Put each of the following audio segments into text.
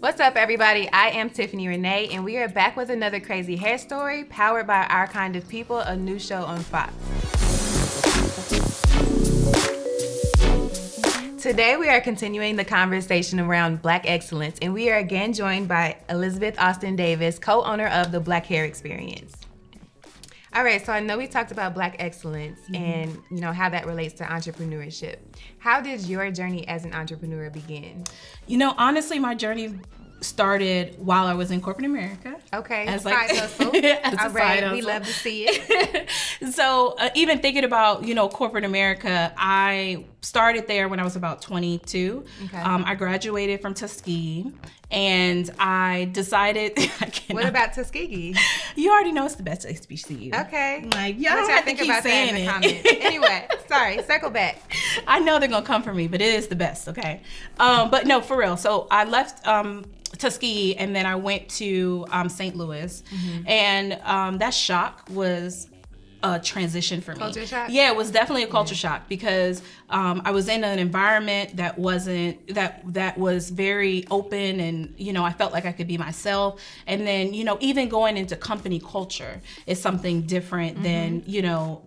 What's up, everybody? I am Tiffany Renee, and we are back with another crazy hair story powered by Our Kind of People, a new show on Fox. Today, we are continuing the conversation around Black excellence, and we are again joined by Elizabeth Austin Davis, co-owner of the Black Hair Experience. All right, so I know we talked about Black excellence and how that relates to entrepreneurship. How did your journey as an entrepreneur begin? Honestly, my journey started while I was in corporate America. Okay, as side hustle. All right, we love to see it. So even thinking about, corporate America, I started there when I was about 22. Okay. I graduated from Tuskegee and I decided, What about Tuskegee? You already know it's the best HBCU. Okay. Like, y'all don't have to keep saying that in the it. comments. Anyway, sorry, circle back. I know they're gonna come for me, but it is the best, okay? But no, for real. So I left Tuskegee and then I went to St. Louis, and that shock was a transition for me. Culture shock? Yeah, it was definitely a culture shock because I was in an environment that wasn't that was very open, and I felt like I could be myself. And then even going into company culture is something different than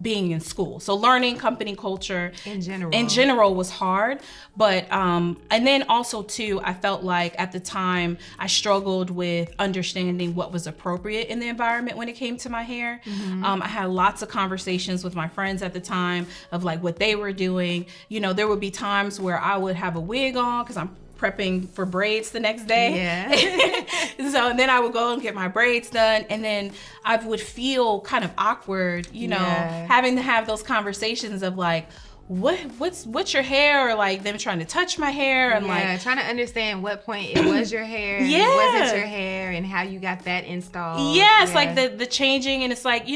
being in school. So learning company culture in general was hard, but and then also too, I felt like at the time I struggled with understanding what was appropriate in the environment when it came to my hair. I had lots of conversations with my friends at the time of like what they were doing. There would be times where I would have a wig on because I'm prepping for braids the next day. Yeah. So and then I would go and get my braids done, and then I would feel kind of awkward, having to have those conversations of like, what's your hair, or like them trying to touch my hair, and trying to understand what point it was your hair, and it wasn't your hair, and how you got that installed. It's like the changing, and it's like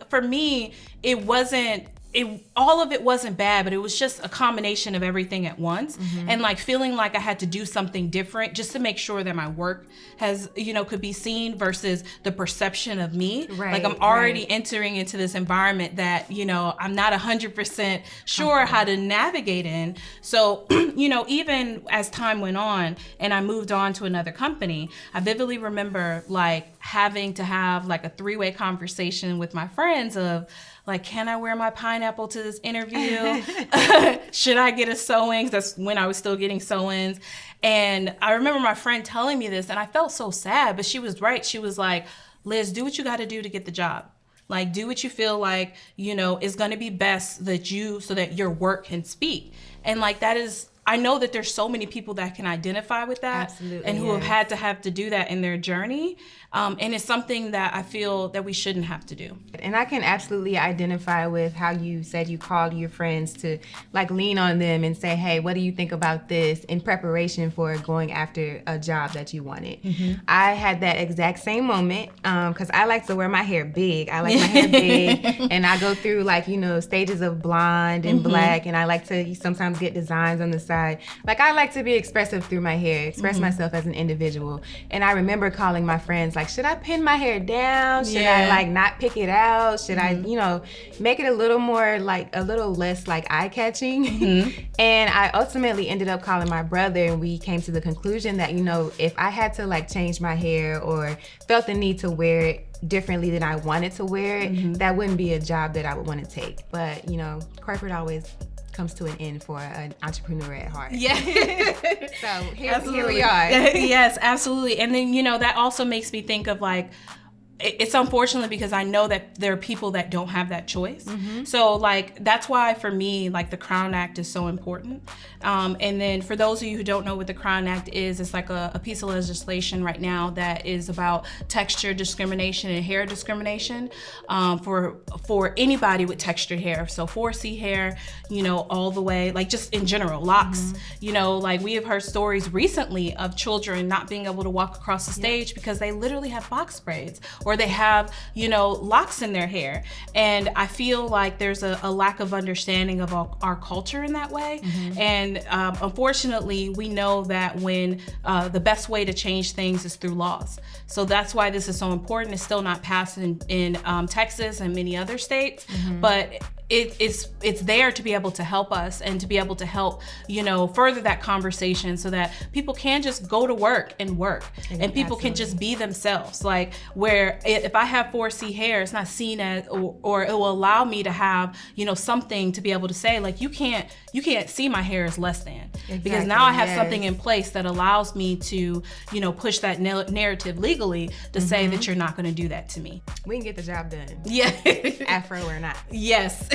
for me all of it wasn't bad, but it was just a combination of everything at once, and like feeling like I had to do something different just to make sure that my work has could be seen versus the perception of me. Like I'm already entering into this environment that I'm not 100% sure how to navigate in. So even as time went on and I moved on to another company, I vividly remember like having to have like a 3-way conversation with my friends of like, can I wear my pineapple to this interview? Should I get a sewing? That's when I was still getting sew-ins. And I remember my friend telling me this, and I felt so sad, but she was right. She was like, Liz, do what you got to do to get the job. Like, do what you feel like, is going to be best so that your work can speak. And like, that is, I know that there's so many people that can identify with that. Absolutely, and who have had to do that in their journey. And it's something that I feel that we shouldn't have to do. And I can absolutely identify with how you said you called your friends to like lean on them and say, hey, what do you think about this, in preparation for going after a job that you wanted. I had that exact same moment because I like to wear my hair big. I like my hair big, and I go through like, stages of blonde and black, and I like to sometimes get designs on the side. Like I like to be expressive through my hair, express myself as an individual. And I remember calling my friends like, should I pin my hair down? Should I like not pick it out? Should I, make it a little more like a little less like eye-catching? And I ultimately ended up calling my brother, and we came to the conclusion that, if I had to like change my hair or felt the need to wear it differently than I wanted to wear it, that wouldn't be a job that I would want to take. But, corporate always comes to an end for an entrepreneur at heart. So here we are. Yes, absolutely. And then, that also makes me think of like, it's unfortunate because I know that there are people that don't have that choice. So like, that's why for me, like the Crown Act is so important. And then for those of you who don't know what the Crown Act is, it's like a piece of legislation right now that is about texture discrimination and hair discrimination for anybody with textured hair. So 4C hair, all the way, like just in general, locks, like we have heard stories recently of children not being able to walk across the stage because they literally have box braids, or they have, locks in their hair. And I feel like there's a lack of understanding of our culture in that way. And unfortunately, we know that when the best way to change things is through laws. So that's why this is so important. It's still not passed in Texas and many other states, but it's there to be able to help us and to be able to help, you know, further that conversation so that people can just go to work and people can just be themselves. Like, where if I have 4C hair, it's not seen as, or it will allow me to have, you know, something to be able to say, like, you can't see my hair as less than, because now I have something in place that allows me to, you know, push that narrative legally to say that you're not going to do that to me. We can get the job done. Yeah. Afro or not. Yes.